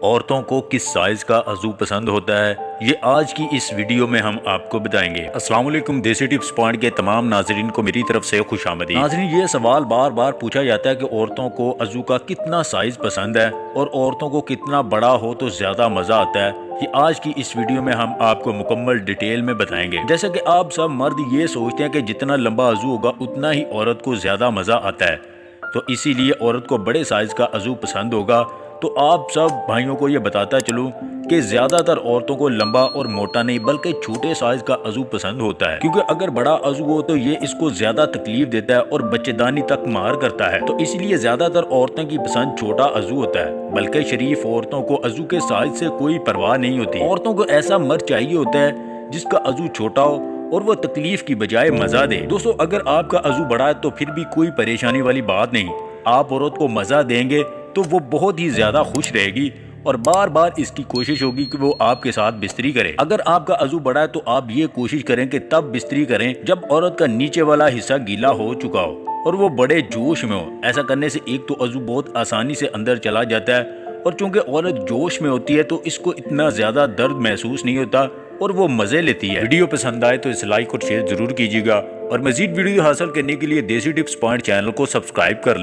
औरतों को किस साइज का अज़ू पसंद होता है, ये आज की इस वीडियो में हम आपको बताएंगे। अस्सलाम वालेकुम, देसी टिप्स पॉइंट के तमाम नाजरीन को मेरी तरफ से खुशामदीद। नाजरीन, ये सवाल बार बार पूछा जाता है कि औरतों को अज़ू का कितना साइज पसंद है और औरतों को कितना बड़ा हो तो ज्यादा मजा आता है। ये आज की इस वीडियो में हम आपको मुकम्मल डिटेल में बताएंगे। जैसे कि आप सब मर्द ये सोचते हैं कि जितना लंबा अज़ू होगा उतना ही औरत को ज्यादा मजा आता है, तो इसीलिए औरत को बड़े साइज का अज़ू पसंद होगा। तो आप सब भाइयों को ये बताता चलूं कि ज्यादातर औरतों को लंबा और मोटा नहीं बल्कि छोटे साइज का अज़ू पसंद होता है, क्योंकि अगर बड़ा अज़ू हो तो ये इसको ज्यादा तकलीफ देता है और बच्चेदानी तक मार करता है। तो इसलिए ज्यादातर औरतों की पसंद छोटा अज़ू होता है, बल्कि शरीफ औरतों को अज़ू के साइज से कोई परवाह नहीं होती। औरतों को ऐसा मर्द चाहिए होता है जिसका अज़ू छोटा हो और वो तकलीफ की बजाय मजा दे। दोस्तों, अगर आपका अज़ू बड़ा है तो फिर भी कोई परेशानी वाली बात नहीं, आप औरत को मजा देंगे तो वो बहुत ही ज्यादा खुश रहेगी और बार बार इसकी कोशिश होगी कि वो आपके साथ बिस्तरी करे। अगर आपका अज़ू बड़ा है तो आप ये कोशिश करें कि तब बिस्तरी करें जब औरत का नीचे वाला हिस्सा गीला हो चुका हो और वो बड़े जोश में हो। ऐसा करने से एक तो अज़ू बहुत आसानी से अंदर चला जाता है और चूंकि औरत जोश में होती है तो इसको इतना ज्यादा दर्द महसूस नहीं होता और वो मजे लेती है। वीडियो पसंद आए तो इस लाइक और शेयर जरूर कीजिएगा और मजीद वीडियो हासिल करने के लिए देसी टिप्स पॉइंट चैनल को सब्सक्राइब कर लें।